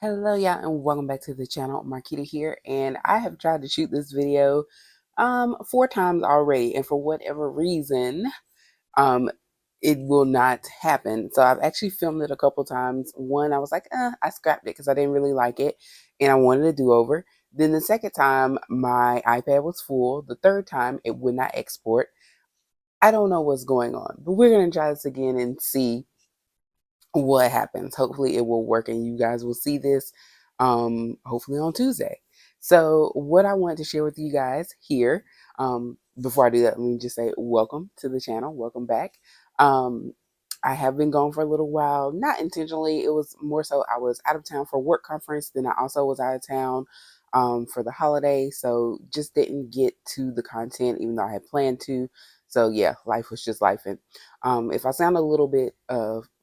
Hello, y'all, and welcome back to the channel. Marquita here, and I have tried to shoot this video 4 times already, and for whatever reason, um it will not happen. So I've actually filmed it a couple times. One, I was like, I scrapped it because I didn't really like it, and I wanted a do-over. Then the second time, my iPad was full. The third time, it would not export. I don't know what's going on, but we're gonna try this again and see what happens. Hopefully it will work and you guys will see this hopefully on Tuesday. So what I want to share with you guys here, before I do that, let me just say welcome to the channel. Welcome back. Um, I have been gone for a little while, not intentionally. It was more so I was out of town for a work conference. Then I also was out of town for the holiday. So just didn't get to the content even though I had planned to. So yeah, life was just life. And if I sound a little bit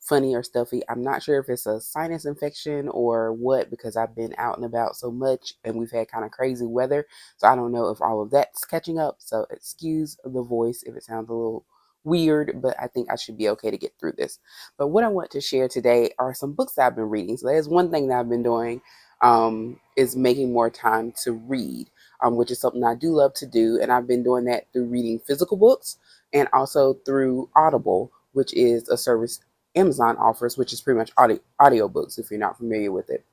funny or stuffy, I'm not sure if it's a sinus infection or what, because I've been out and about so much and we've had kind of crazy weather. So I don't know if all of that's catching up. So excuse the voice if it sounds a little weird, but I think I should be okay to get through this. But what I want to share today are some books that I've been reading. So there's one thing that I've been doing, is making more time to read, which is something I do love to do. And I've been doing that through reading physical books and also through Audible, which is a service Amazon offers, which is pretty much audio books if you're not familiar with it.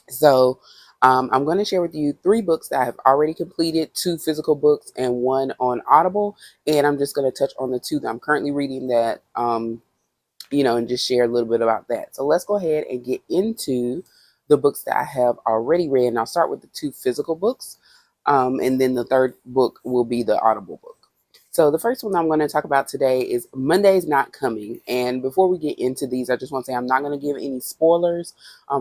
So I'm going to share with you 3 books that I have already completed, 2 physical books and 1 on Audible. And I'm just going to touch on the 2 that I'm currently reading that, and just share a little bit about that. So let's go ahead and get into the books that I have already read. And I'll start with the 2 physical books. And then the third book will be the Audible book. So the first one I'm going to talk about today is Monday's Not Coming. And before we get into these, I just want to say I'm not going to give any spoilers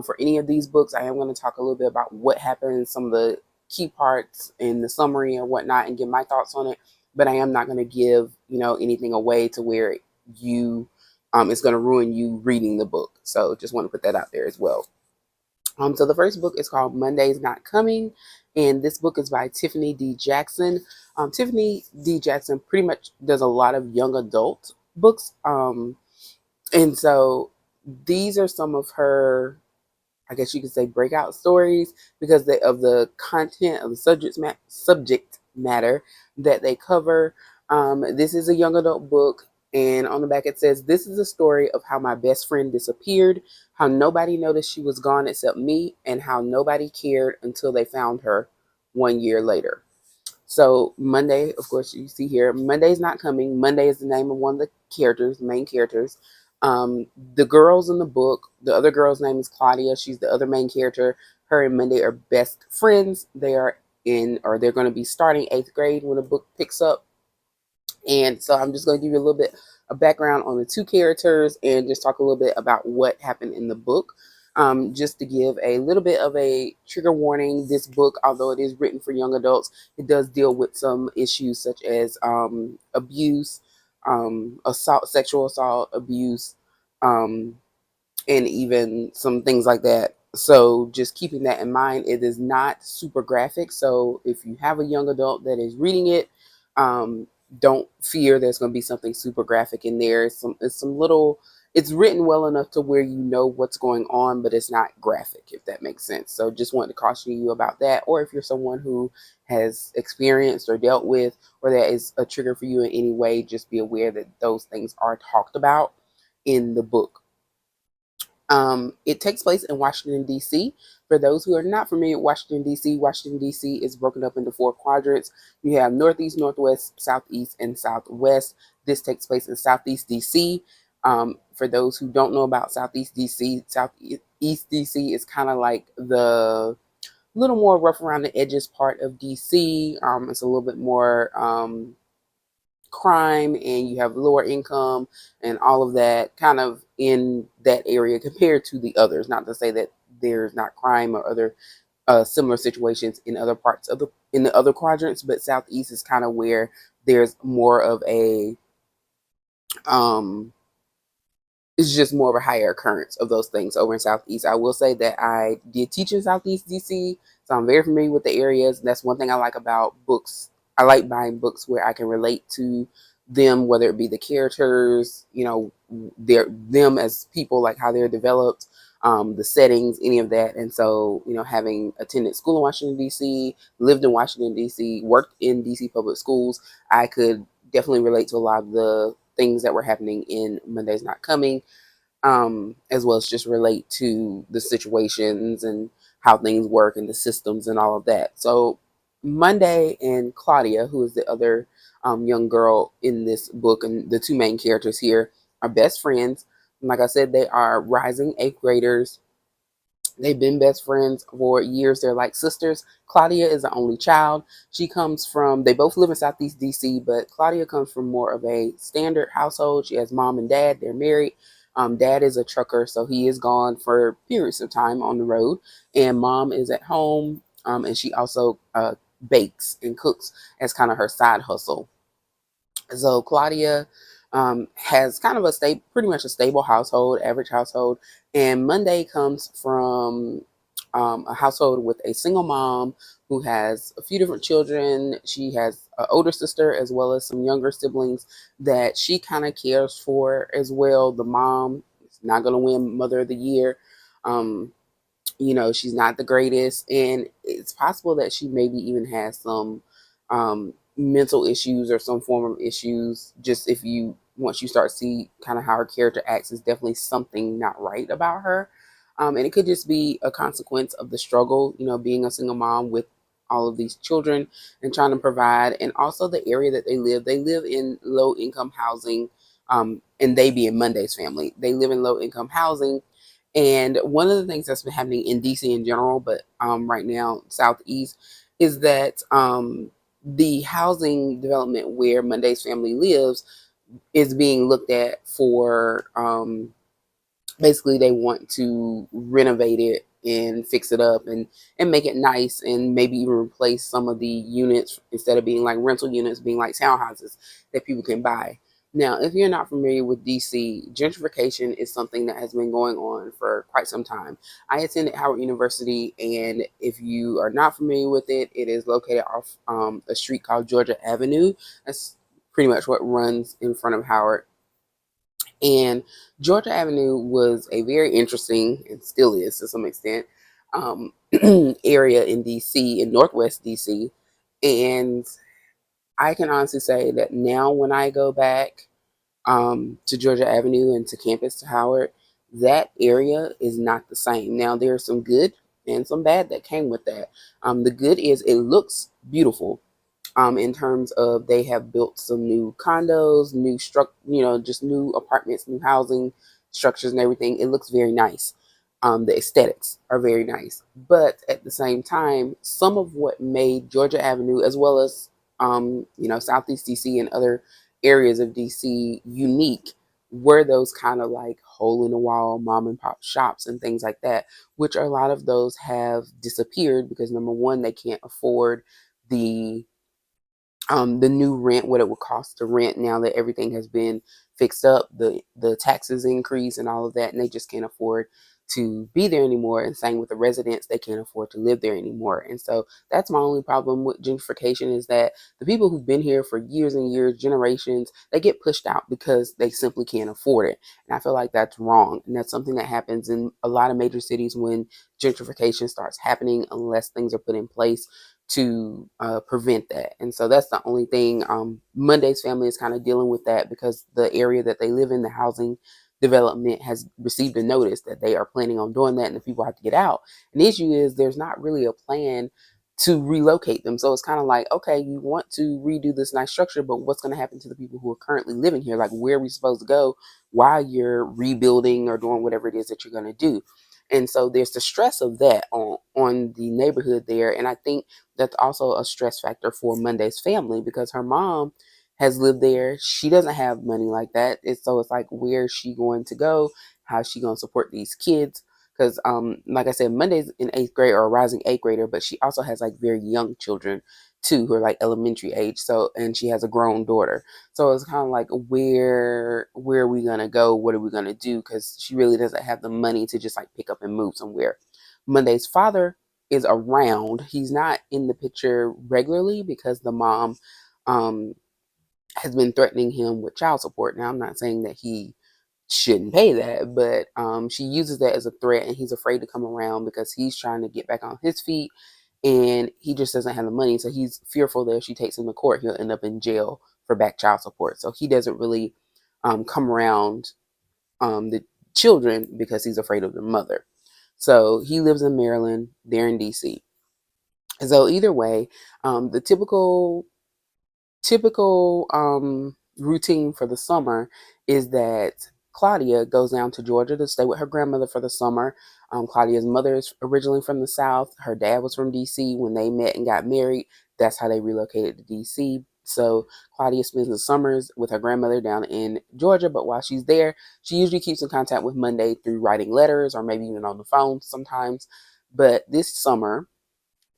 for any of these books. I am going to talk a little bit about what happened, some of the key parts in the summary and whatnot, and give my thoughts on it. But I am not going to give, anything away to where you it's going to ruin you reading the book. So just want to put that out there as well. So the first book is called Monday's Not Coming, and this book is by Tiffany D. Jackson. Tiffany D. Jackson pretty much does a lot of young adult books, and so these are some of her, I guess you could say, breakout stories because of the content of the subject matter that they cover. This is a young adult book, and on the back it says, "This is a story of how my best friend disappeared, how nobody noticed she was gone except me, and how nobody cared until they found her 1 year later." So Monday, of course, you see here, Monday's Not Coming. Monday is the name of one of the characters, main characters. The girls in the book, the other girl's name is Claudia. She's the other main character. Her and Monday are best friends. They're going to be starting 8th grade when the book picks up. And so I'm just going to give you a little bit of background on the 2 characters and just talk a little bit about what happened in the book. Just to give a little bit of a trigger warning, this book, although it is written for young adults, it does deal with some issues such as abuse, assault, sexual assault, abuse, and even some things like that. So just keeping that in mind, it is not super graphic. So if you have a young adult that is reading it, don't fear there's going to be something super graphic in there. It's written well enough to where you know what's going on, but it's not graphic, if that makes sense. So just wanted to caution you about that. Or if you're someone who has experienced or dealt with, or that is a trigger for you in any way, just be aware that those things are talked about in the book. It takes place in Washington, D.C. For those who are not familiar with Washington, D.C. is broken up into 4 quadrants. You have Northeast, Northwest, Southeast, and Southwest. This takes place in Southeast D.C. For those who don't know about Southeast D.C., Southeast D.C. is kind of like the little more rough around the edges part of D.C. It's a little bit more crime, and you have lower income and all of that kind of in that area compared to the others. Not to say that there's not crime or other similar situations in other parts of the other quadrants, but Southeast is kind of where there's more of a it's just more of a higher occurrence of those things over in Southeast. I will say that I did teach in Southeast DC, so I'm very familiar with the areas. And that's one thing I like about books. I like buying books where I can relate to them, whether it be the characters, them as people, like how they're developed, the settings, any of that. And so, having attended school in Washington, D.C., lived in Washington, D.C., worked in D.C. public schools, I could definitely relate to a lot of the things that were happening in Monday's Not Coming, as well as just relate to the situations and how things work and the systems and all of that. So Monday and Claudia, who is the other young girl in this book, and the two main characters here, are best friends. And like I said, they are rising eighth graders. They've been best friends for years. They're like sisters. Claudia is the only child. They both live in Southeast DC, but Claudia comes from more of a standard household. She has mom and dad. They're married. Dad is a trucker, so he is gone for periods of time on the road. And mom is at home, and she also bakes and cooks as kind of her side hustle. So Claudia has kind of pretty much a stable household, average household. And Monday comes from a household with a single mom who has a few different children. She has an older sister as well as some younger siblings that she kind of cares for as well. The mom is not going to win Mother of the Year. Um, she's not the greatest, and it's possible that she maybe even has some mental issues or some form of issues. Just once you start to see kind of how her character acts, is definitely something not right about her. And it could just be a consequence of the struggle, being a single mom with all of these children and trying to provide. And also the area that they live in low income housing. And they being Monday's family, they live in low income housing. And one of the things that's been happening in DC in general, but right now Southeast, is that the housing development where Monday's family lives is being looked at for basically they want to renovate it and fix it up and make it nice, and maybe even replace some of the units, instead of being like rental units, being like townhouses that people can buy. Now, if you're not familiar with DC, gentrification is something that has been going on for quite some time. I attended Howard University, and if you are not familiar with it, it is located off a street called Georgia Avenue. That's pretty much what runs in front of Howard. And Georgia Avenue was a very interesting, and still is to some extent, um, area in DC, in Northwest DC. And I can honestly say that now when I go back to Georgia Avenue and to campus to Howard, that area is not the same. Now, there's some good and some bad that came with that. The good is it looks beautiful, in terms of they have built some new condos, just new apartments, new housing structures and everything. It looks very nice. The aesthetics are very nice. But at the same time, some of what made Georgia Avenue, as well as, Southeast DC and other areas of DC unique, were those kind of like hole in the wall mom and pop shops and things like that, which a lot of those have disappeared because number one, they can't afford the the new rent, what it would cost to rent now that everything has been fixed up, the taxes increase and all of that, and they just can't afford to be there anymore. And same with the residents, they can't afford to live there anymore. And so that's my only problem with gentrification, is that the people who've been here for years and years, generations, they get pushed out because they simply can't afford it. And I feel like that's wrong. And that's something that happens in a lot of major cities when gentrification starts happening, unless things are put in place to prevent that. And so that's the only thing. Monday's family is kind of dealing with that because the area that they live in, the housing development, has received a notice that they are planning on doing that and the people have to get out. And the issue is there's not really a plan to relocate them. So it's kind of like, okay, you want to redo this nice structure, but what's going to happen to the people who are currently living here? Like, where are we supposed to go while you're rebuilding or doing whatever it is that you're going to do? And so there's the stress of that on the neighborhood there. And I think that's also a stress factor for Monday's family because her mom has lived there. She doesn't have money like that. So it's like, where's she going to go? How's she going to support these kids? Because, like I said, Monday's in eighth grade, or a rising eighth grader, but she also has like very young children too, who are like elementary age. So, and she has a grown daughter. So it's kind of like, where are we gonna go? What are we gonna do? Because she really doesn't have the money to just like pick up and move somewhere. Monday's father is around. He's not in the picture regularly because the mom um, has been threatening him with child support. Now, I'm not saying that he shouldn't pay that, but she uses that as a threat, and he's afraid to come around because he's trying to get back on his feet, and he just doesn't have the money. So he's fearful that if she takes him to court, he'll end up in jail for back child support. So he doesn't really come around the children because he's afraid of the mother. So he lives in Maryland, they're in DC. So either way, the typical routine for the summer is that Claudia goes down to Georgia to stay with her grandmother for the summer. Claudia's mother is originally from the South. Her dad was from DC. When they met and got married, that's how they relocated to DC. So Claudia spends the summers with her grandmother down in Georgia, but while she's there, she usually keeps in contact with Monday through writing letters or maybe even on the phone sometimes. But this summer,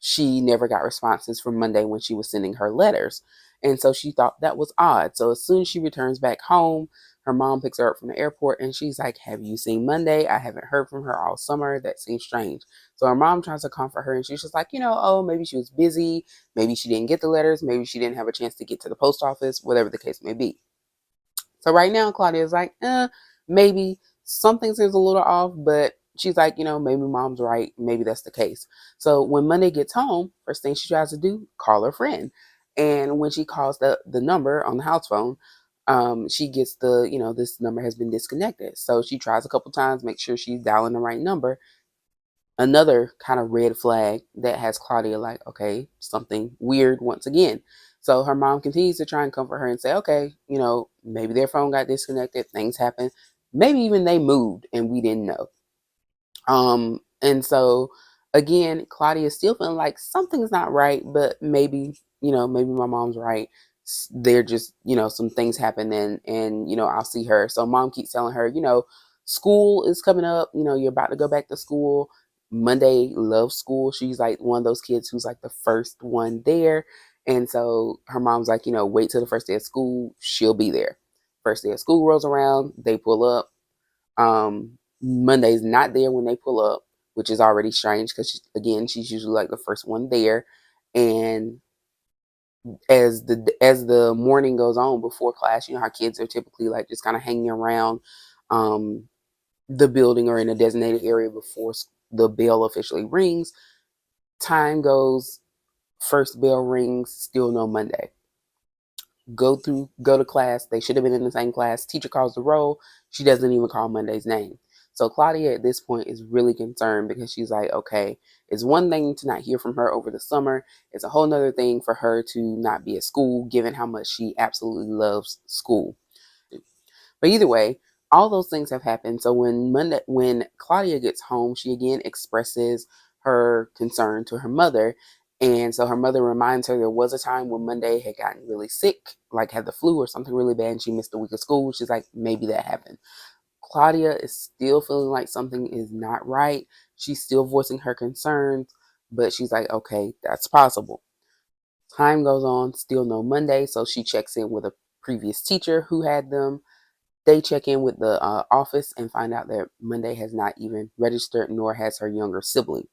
she never got responses from Monday when she was sending her letters. And so she thought that was odd. So as soon as she returns back home, her mom picks her up from the airport and she's like, "Have you seen Monday? I haven't heard from her all summer. That seems strange." So her mom tries to comfort her and she's just like, oh, maybe she was busy. Maybe she didn't get the letters. Maybe she didn't have a chance to get to the post office, whatever the case may be. So right now, Claudia's like, maybe something seems a little off, but she's like, maybe mom's right. Maybe that's the case. So when Monday gets home, first thing she tries to do, call her friend. And when she calls the number on the house phone, she gets this number has been disconnected. So she tries a couple times, make sure she's dialing the right number. Another kind of red flag that has Claudia like, okay, something weird once again. So her mom continues to try and comfort her and say, okay, maybe their phone got disconnected, things happen. Maybe even they moved and we didn't know. And so again, Claudia is still feeling like something's not right, but maybe my mom's right. They're just, some things happen and I'll see her. So mom keeps telling her, school is coming up, you're about to go back to school. Monday loves school. She's like one of those kids who's like the first one there. And so her mom's like, wait till the first day of school, she'll be there. First day of school rolls around, they pull up. Monday's not there when they pull up, which is already strange because again, she's usually like the first one there. And as the morning goes on before class, how kids are typically like just kind of hanging around um, the building or in a designated area before the bell officially rings. Time goes, first bell rings, still no Monday. Go to class. They should have been in the same class. Teacher calls the roll. She doesn't even call Monday's name. So Claudia at this point is really concerned because she's like, okay, it's one thing to not hear from her over the summer. It's a whole nother thing for her to not be at school, given how much she absolutely loves school. But either way, all those things have happened. So when Claudia gets home, she again expresses her concern to her mother. And so her mother reminds her there was a time when Monday had gotten really sick, like had the flu or something really bad, and she missed a week of school. She's like, maybe that happened. Claudia is still feeling like something is not right. She's still voicing her concerns, but she's like, okay, that's possible. Time goes on, still no Monday. So she checks in with a previous teacher who had them. They check in with the office and find out that Monday has not even registered, nor has her younger sibling.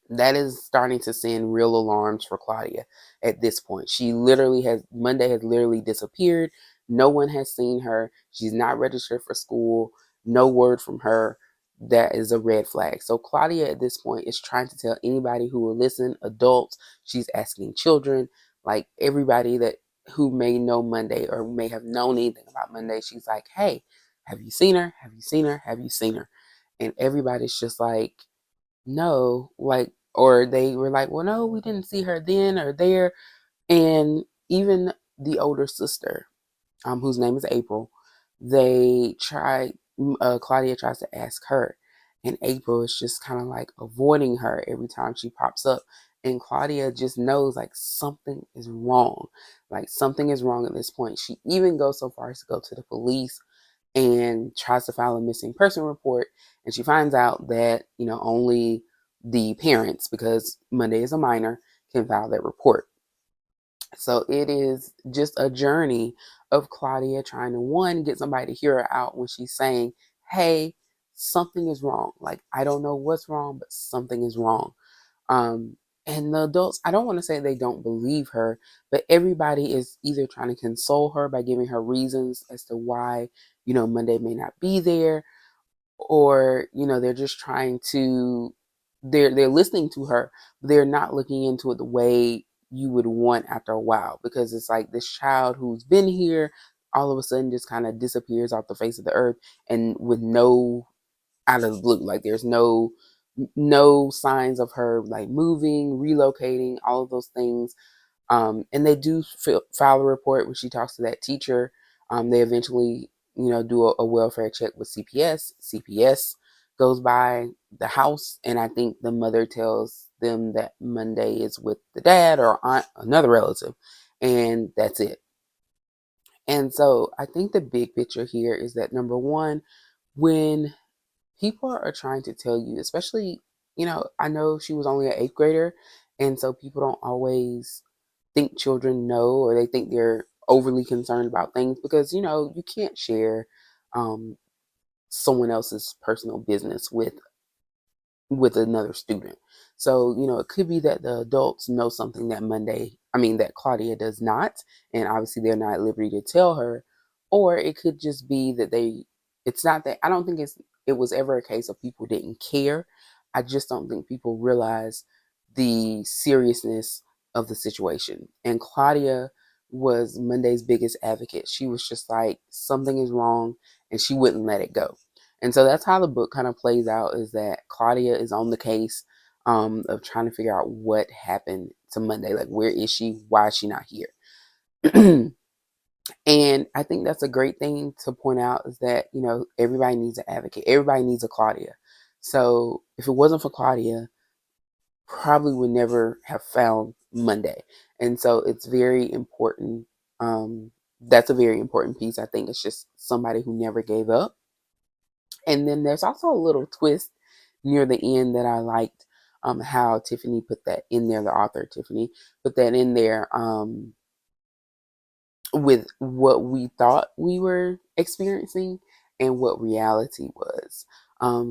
That is starting to send real alarms for Claudia at this point. Monday has literally disappeared. No one has seen her. She's not registered for school. No word from her. That is a red flag. So Claudia at this point is trying to tell anybody who will listen, adults. She's asking children, like everybody that who may know Monday or may have known anything about Monday. She's like, hey, have you seen her? Have you seen her? Have you seen her? And everybody's just like, no, like, or they were like, well, no, we didn't see her then or there. And even the older sister, whose name is April, Claudia tries to ask her, and April is just kind of like avoiding her every time she pops up. And Claudia just knows like something is wrong. Like something is wrong at this point. She even goes so far as to go to the police and tries to file a missing person report. And she finds out that, only the parents, because Monday is a minor, can file that report. So it is just a journey of Claudia trying to, one, get somebody to hear her out when she's saying, hey, something is wrong. Like, I don't know what's wrong, but something is wrong. Um, And the adults, I don't want to say they don't believe her, but everybody is either trying to console her by giving her reasons as to why, Monday may not be there, or, they're just trying to, they're listening to her, but they're not looking into it the way you would want after a while, because it's like this child who's been here all of a sudden just kind of disappears off the face of the earth, and with no, out of the blue, like there's no signs of her like moving, relocating, all of those things. And they do file a report when she talks to that teacher. They eventually, do a welfare check with CPS. CPS goes by the house, and I think the mother tells them that Monday is with the dad or aunt, another relative, and that's it. And so I think the big picture here is that, number one, when people are trying to tell you, especially, I know she was only an eighth grader, and so people don't always think children know, or they think they're overly concerned about things, because, you can't share um, someone else's personal business with another student. So, it could be that the adults know something that Claudia does not, and obviously they're not at liberty to tell her. Or it could just be that it's not that, I don't think it was ever a case of people didn't care. I just don't think people realize the seriousness of the situation. And Claudia was Monday's biggest advocate. She was just like, something is wrong, and she wouldn't let it go. And so that's how the book kind of plays out, is that Claudia is on the case of trying to figure out what happened to Monday. Like, where is she? Why is she not here? And I think that's a great thing to point out, is that, everybody needs an advocate. Everybody needs a Claudia. So if it wasn't for Claudia, probably would never have found Monday. And so it's very important. That's a very important piece. I think it's just somebody who never gave up. And then there's also a little twist near the end that I liked, how Tiffany put that in there, the author Tiffany put that in there, with what we thought we were experiencing and what reality was.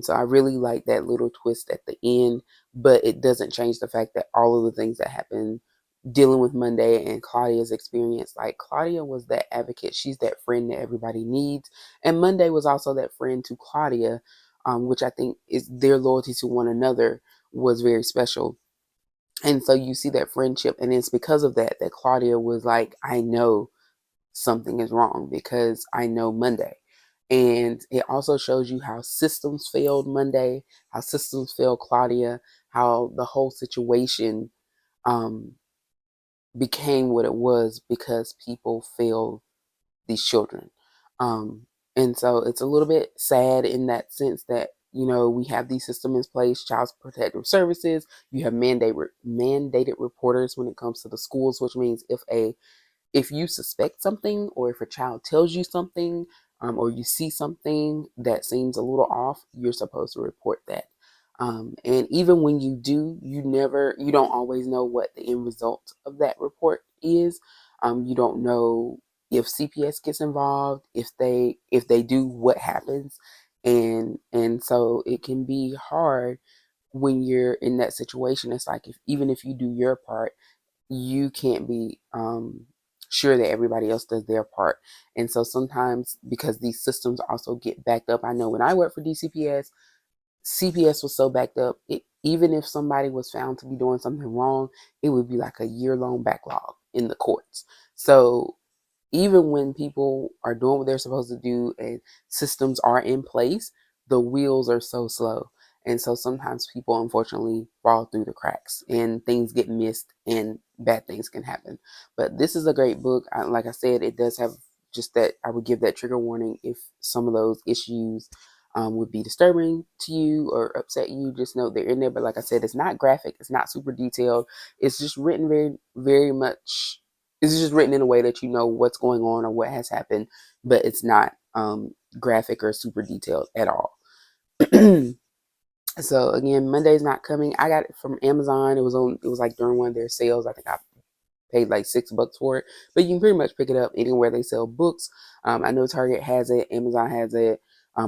So I really like that little twist at the end, but it doesn't change the fact that all of the things that happened dealing with Monday and Claudia's experience, like Claudia was that advocate. She's that friend that everybody needs. And Monday was also that friend to Claudia, which I think is their loyalty to one another was very special. And so you see that friendship. And it's because of that that Claudia was like, I know something is wrong because I know Monday. And it also shows you how systems failed Monday, how systems failed Claudia, how the whole situation um, became what it was because people failed these children. Um, and so it's a little bit sad in that sense that, we have these systems in place, child protective services, you have mandated reporters when it comes to the schools, which means if you suspect something, or if a child tells you something, or you see something that seems a little off, you're supposed to report that. And even when you do, you don't always know what the end result of that report is. You don't know if CPS gets involved, if they do, what happens, and so it can be hard when you're in that situation. It's like, even if you do your part, you can't be sure that everybody else does their part. And so sometimes, because these systems also get backed up, I know when I worked for DCPS, CPS was so backed up, even if somebody was found to be doing something wrong, it would be like a year-long backlog in the courts. So even when people are doing what they're supposed to do and systems are in place, the wheels are so slow. And so sometimes people unfortunately fall through the cracks and things get missed and bad things can happen. But this is a great book. Like I said, it does have just that, I would give that trigger warning if some of those issues would be disturbing to you or upset you. Just know they're in there. But like I said, it's not graphic, it's not super detailed. It's just written very, very much, it's just written in a way that you know what's going on or what has happened, but it's not graphic or super detailed at all. So again, Monday's not coming. I got it from Amazon. It was like during one of their sales. I think I paid like $6 for it, but you can pretty much pick it up anywhere they sell books. I know Target has it, Amazon has it,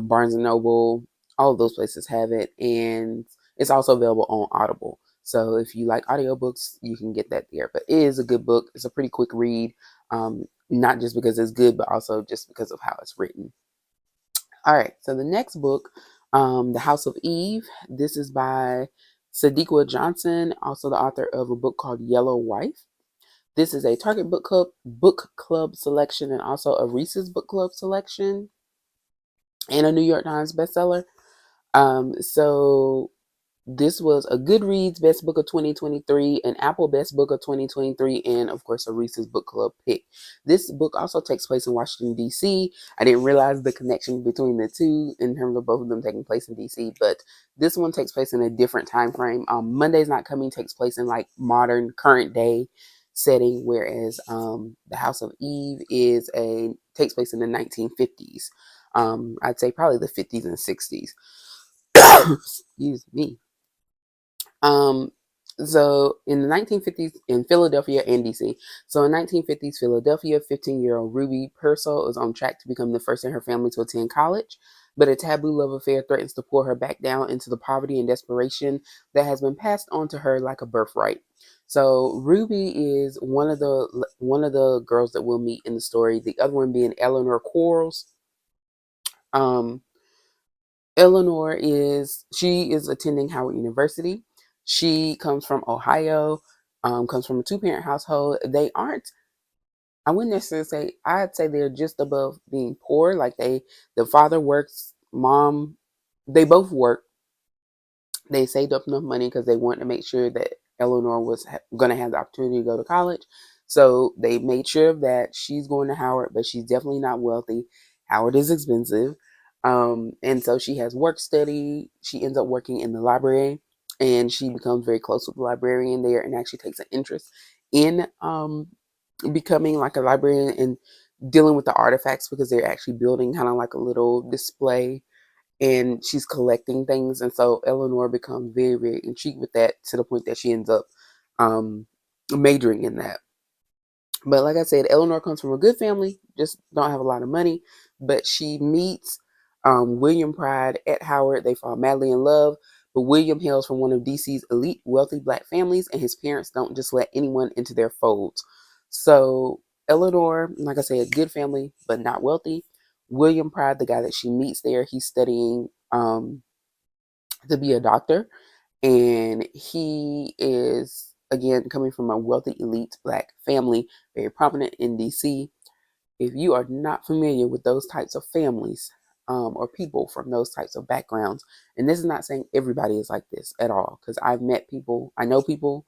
Barnes and Noble, all of those places have it, and it's also available on Audible. So if you like audiobooks, you can get that there. But it is a good book. It's a pretty quick read, not just because it's good, but also just because of how it's written. All right, so the next book, The House of Eve. This is by Sadiqa Johnson, also the author of a book called Yellow Wife. This is a Target book club selection and also a Reese's book club selection and a New York Times bestseller. So this was a Goodreads Best Book of 2023, an Apple Best Book of 2023, and of course a Reese's Book Club pick. This book also takes place in Washington, D.C. I didn't realize the connection between the two in terms of both of them taking place in D.C., but this one takes place in a different time frame. Monday's Not Coming takes place in like modern, current day setting, whereas The House of Eve takes place in the 1950s. I'd say probably the 50s and 60s. Excuse me. Um, so in the 1950s in Philadelphia and DC. So in 1950s Philadelphia, 15-year-old Ruby Purcell is on track to become the first in her family to attend college, but a taboo love affair threatens to pull her back down into the poverty and desperation that has been passed on to her like a birthright. So Ruby is one of the girls that we'll meet in the story. The other one being Eleanor Quarles. Um, Eleanor she is attending Howard University. She comes from Ohio, comes from a two-parent household. They aren't, I wouldn't necessarily say, I'd say they're just above being poor. Like the father works, mom, they both work. They saved up enough money because they wanted to make sure that Eleanor was going to have the opportunity to go to college. So they made sure that she's going to Howard, but she's definitely not wealthy. Howard is expensive. And so she has work study. She ends up working in the library and she becomes very close with the librarian there and actually takes an interest in becoming like a librarian and dealing with the artifacts because they're actually building kind of like a little display and she's collecting things. And so Eleanor becomes very, very intrigued with that to the point that she ends up majoring in that. But like I said, Eleanor comes from a good family, just don't have a lot of money. But she meets William Pride at Howard. They fall madly in love. But William hails from one of DC's elite wealthy black families, and his parents don't just let anyone into their folds. So Eleanor, like I said, good family, but not wealthy. William Pride, the guy that she meets there, he's studying to be a doctor. And he is, again, coming from a wealthy, elite black family, very prominent in DC. If you are not familiar with those types of families or people from those types of backgrounds, and this is not saying everybody is like this at all, because I've met people, I know people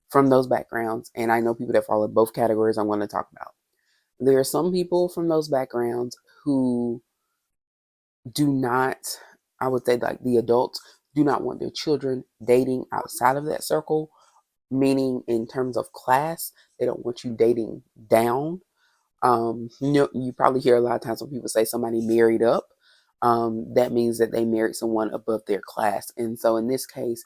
from those backgrounds, and I know people that fall in both categories I'm going to talk about. There are some people from those backgrounds who do not, I would say like the adults, do not want their children dating outside of that circle, meaning in terms of class, they don't want you dating down. You probably hear a lot of times when people say somebody married up, that means that they married someone above their class. And so in this case,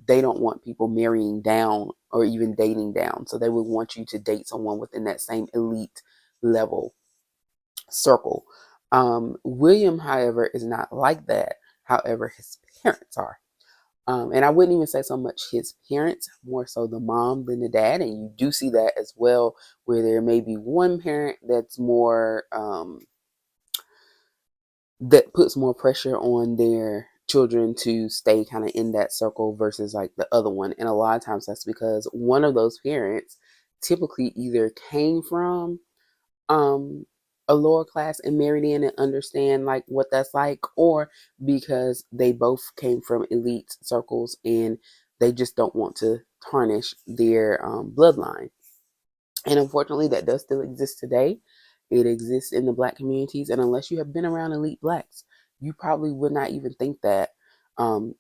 they don't want people marrying down or even dating down. So they would want you to date someone within that same elite level circle. William, however, is not like that. However, his parents are. And I wouldn't even say so much his parents, more so the mom than the dad. And you do see that as well, where there may be one parent that's more, that puts more pressure on their children to stay kind of in that circle versus like the other one. And a lot of times that's because one of those parents typically either came from um a lower class and married in and understand like what that's like, or because they both came from elite circles and they just don't want to tarnish their bloodline. And unfortunately that does still exist today. It exists in the black communities, and unless you have been around elite blacks, you probably would not even think that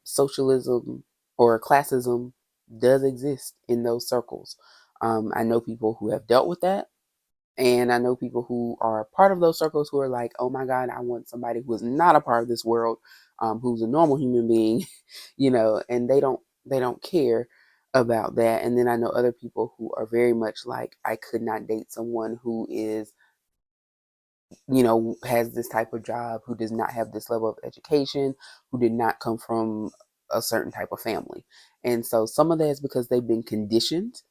socialism or classism does exist in those circles. I know people who have dealt with that, and I know people who are part of those circles who are like, oh my God, I want somebody who is not a part of this world, who's a normal human being, and they don't care about that. And then I know other people who are very much like, I could not date someone who is, has this type of job, who does not have this level of education, who did not come from a certain type of family. And so some of that is because they've been conditioned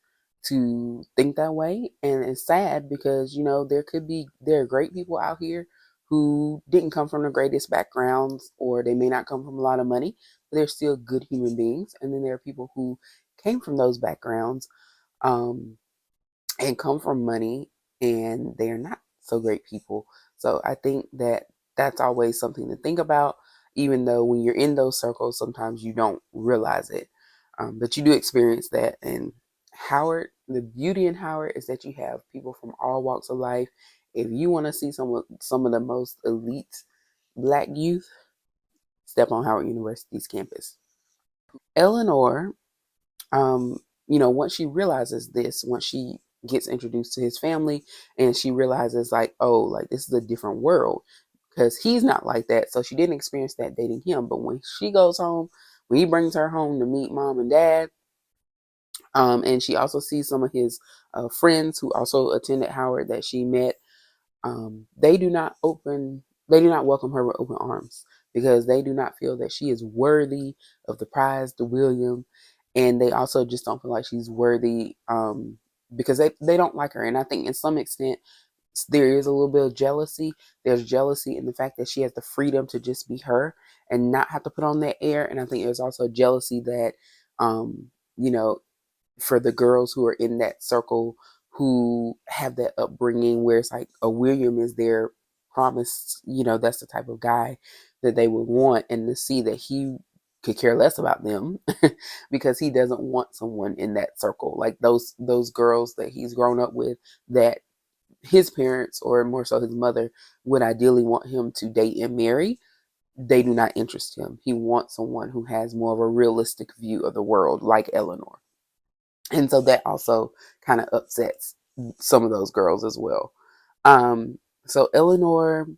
to think that way. And it's sad because, there are great people out here who didn't come from the greatest backgrounds, or they may not come from a lot of money, but they're still good human beings. And then there are people who came from those backgrounds, um, and come from money, and they're not so great people. So I think that that's always something to think about, even though when you're in those circles, sometimes you don't realize it. But you do experience that. And Howard, the beauty in Howard is that you have people from all walks of life. If you want to see some of the most elite Black youth, step on Howard University's campus. Eleanor, um, once she realizes this, once she gets introduced to his family, and she realizes, like, oh, like, this is a different world, because he's not like that. So she didn't experience that dating him. But when she goes home, when he brings her home to meet mom and dad, and she also sees some of his friends who also attended Howard that she met, they do not welcome her with open arms, because they do not feel that she is worthy of the prize, the William. And they also just don't feel like she's worthy, because they don't like her. And I think in some extent there is a little bit of jealousy. There's jealousy in the fact that she has the freedom to just be her and not have to put on that air. And I think there's also jealousy that, um, you know, for the girls who are in that circle, who have that upbringing where it's like a William is their promised, that's the type of guy that they would want, and to see that he could care less about them because he doesn't want someone in that circle, like those girls that he's grown up with, that his parents, or more so his mother, would ideally want him to date and marry. They do not interest him. He wants someone who has more of a realistic view of the world, like Eleanor. And so that also kind of upsets some of those girls as well. Um, so Eleanor,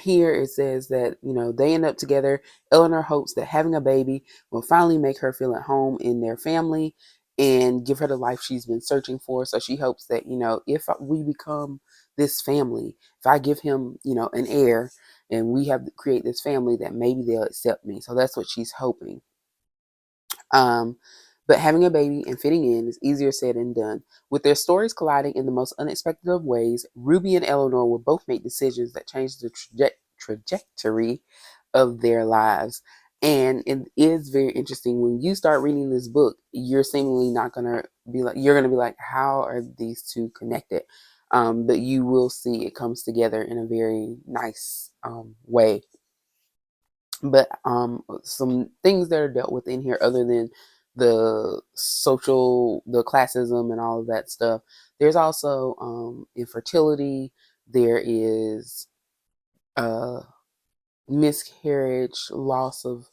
here it says that, they end up together. Eleanor hopes that having a baby will finally make her feel at home in their family and give her the life she's been searching for. So she hopes that, if we become this family, if I give him, an heir, and we have to create this family, that maybe they'll accept me. So that's what she's hoping. Um, but having a baby and fitting in is easier said than done. With their stories colliding in the most unexpected of ways, Ruby and Eleanor will both make decisions that change the trajectory of their lives. And it is very interesting. When you start reading this book, you're seemingly not going to be like, you're going to be like, how are these two connected? But you will see it comes together in a very nice way. But some things that are dealt with in here, other than the classism and all of that stuff, there's also infertility. There is uh miscarriage, loss of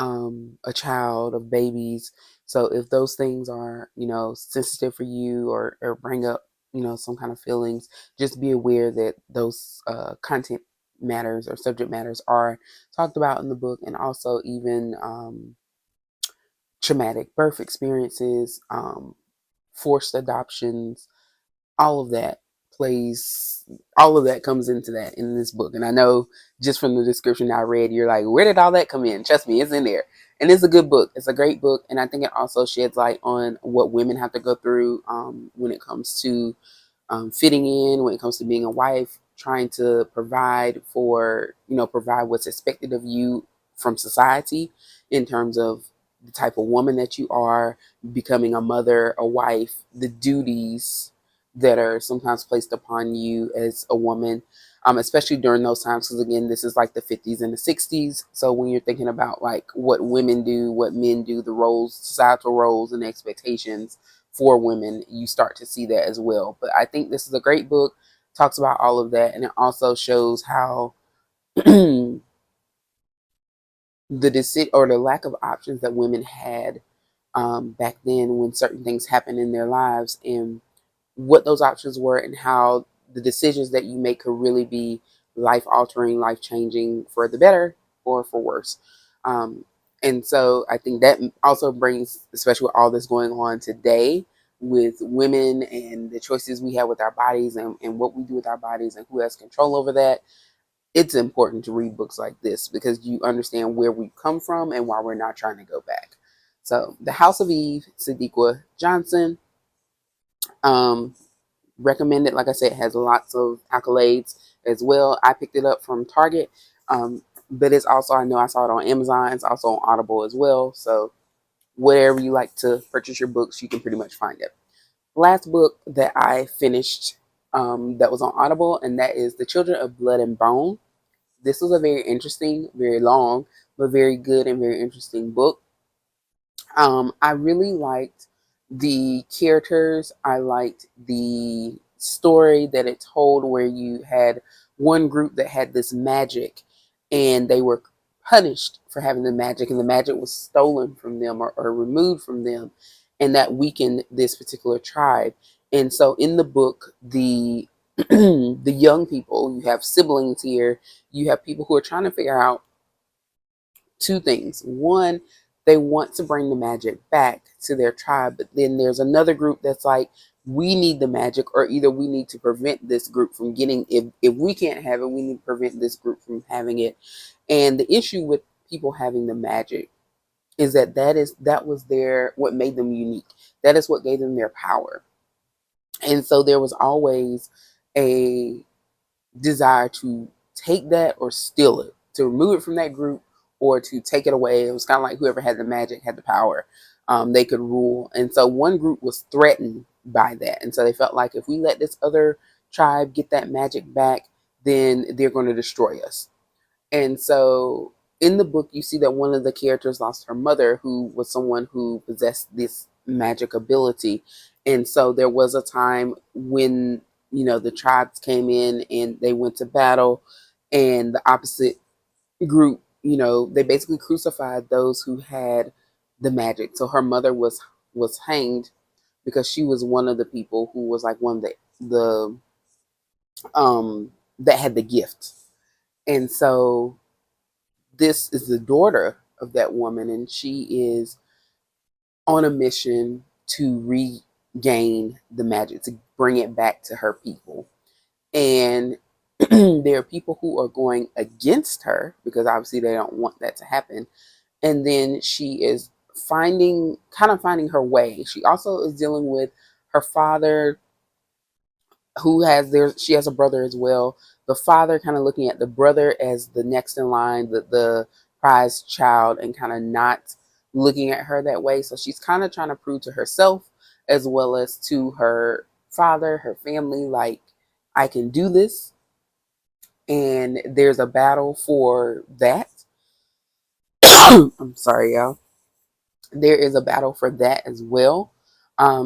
a child, of babies. So if those things are, sensitive for you, or bring up, some kind of feelings, just be aware that those content matters, or subject matters, are talked about in the book. And also even traumatic birth experiences, forced adoptions, all of that plays all of that comes into that in this book. And I know, just from the description I read, you're like, where did all that come in? Trust me, it's in there. And it's a good book. It's a great book. And I think it also sheds light on what women have to go through, when it comes to fitting in, when it comes to being a wife, trying to provide what's expected of you from society, in terms of the type of woman that you are, becoming a mother, a wife, the duties that are sometimes placed upon you as a woman, especially during those times. Because again, this is like the 50s and the 60s. So when you're thinking about like what women do, what men do, the roles, societal roles and expectations for women, you start to see that as well. But I think this is a great book, talks about all of that. And it also shows how the or the lack of options that women had back then, when certain things happened in their lives, and what those options were, and how the decisions that you make could really be life altering, life changing, for the better or for worse. Um, and so I think that also brings, especially with all this going on today with women and the choices we have with our bodies, and what we do with our bodies, and who has control over that, it's important to read books like this, because you understand where we come from and why we're not trying to go back. So The House of Eve, Sadiqa Johnson. Um, Recommended, like I said, has lots of accolades as well. I picked it up from Target, but it's also, I know I saw it on Amazon. It's also on Audible as well. So wherever you like to purchase your books, you can pretty much find it. Last book that I finished, that was on Audible, and that is The Children of Blood and Bone. This was a very interesting, very long, but very good and very interesting book. I really liked the characters. I liked the story that it told, where you had one group that had this magic and they were punished for having the magic, and the magic was stolen from them, or removed from them, and that weakened this particular tribe. And so in the book, the the young people, you have siblings here, you have people who are trying to figure out two things. One, they want to bring the magic back to their tribe, but then there's another group that's like, we need the magic, or either we need to prevent this group from getting, if we can't have it, we need to prevent this group from having it. And the issue with people having the magic is that that was their, what made them unique. That is what gave them their power. And so there was always a desire to take that or steal it, to remove it from that group or to take it away. It was kind of like whoever had the magic had the power. They could rule. And so one group was threatened by that. And so they felt like, if we let this other tribe get that magic back, then they're going to destroy us. And so in the book, you see that one of the characters lost her mother, who was someone who possessed this magic ability. And so there was a time when, the tribes came in and they went to battle, and the opposite group, they basically crucified those who had the magic. So her mother was hanged because she was one of the people who was like one of the that had the gift. And so this is the daughter of that woman, and she is on a mission to regain the magic, to bring it back to her people. And there are people who are going against her because obviously they don't want that to happen. And then she is finding her way. She also is dealing with her father, who has their she has a brother as well. The father kind of looking at the brother as the next in line, the prized child, and kind of not looking at her that way. So she's kind of trying to prove to herself as well as to her father, her family, like, I can do this. And there's a battle for that. I'm sorry, y'all. There is a battle for that as well.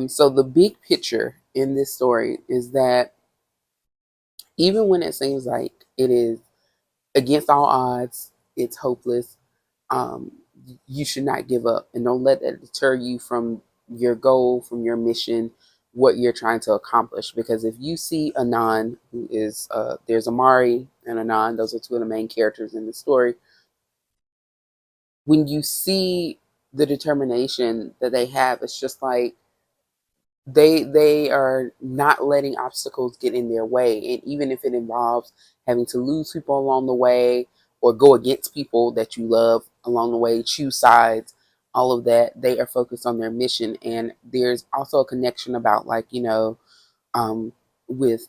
So the big picture in this story is that even when it seems like it is against all odds, it's hopeless, um, you should not give up, and don't let that deter you from your goal, from your mission, what you're trying to accomplish. Because if you see Anan, who is there's Amari and Anan, those are two of the main characters in the story. When you see the determination that they have, it's just like they are not letting obstacles get in their way. And even if it involves having to lose people along the way, or go against people that you love along the way, choose sides, all of that, they are focused on their mission. And there's also a connection about, like, um, with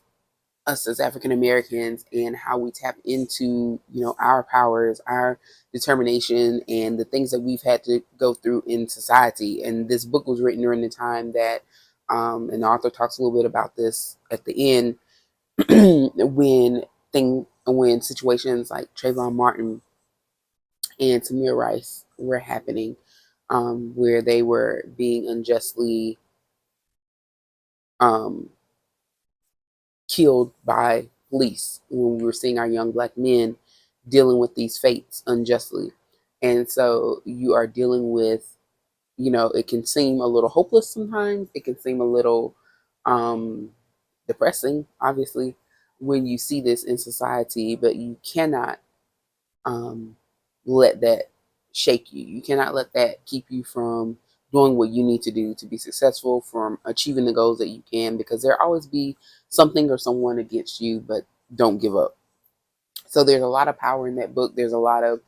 us as African Americans, and how we tap into, our powers, our determination, and the things that we've had to go through in society. And this book was written during the time that, and the author talks a little bit about this at the end, when situations like Trayvon Martin and Tamir Rice were happening, where they were being unjustly um, killed by police, when we were seeing our young black men dealing with these fates unjustly. And so you are dealing with, it can seem a little hopeless sometimes. It can seem a little um, depressing, obviously, when you see this in society, but you cannot um, let that shake you. You cannot let that keep you from doing what you need to do to be successful, from achieving the goals that you can, because there always be something or someone against you, but don't give up. So there's a lot of power in that book. There's a lot of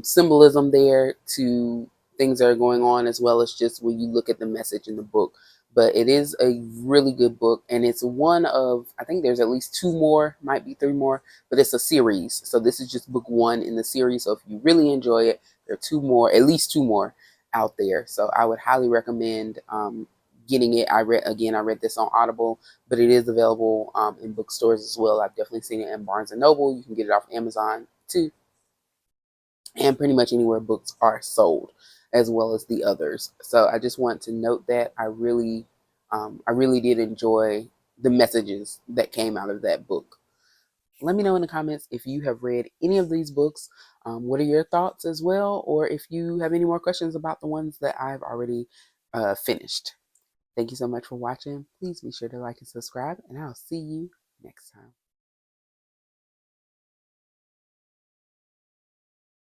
symbolism there to things that are going on, as well as just when you look at the message in the book. But it is a really good book, and it's one of, I think there's at least two more, might be three more, but it's a series. So this is just book one in the series. So if you really enjoy it, there are two more, at least two more out there. So I would highly recommend getting it. I read this on Audible, but it is available in bookstores as well. I've definitely seen it in Barnes and Noble. You can get it off Amazon too, and pretty much anywhere books are sold, as well as the others. So I just want to note that I really did enjoy the messages that came out of that book. Let me know in the comments if you have read any of these books. What are your thoughts as well, or if you have any more questions about the ones that I've already finished. Thank you so much for watching. Please be sure to like and subscribe, and I'll see you next time.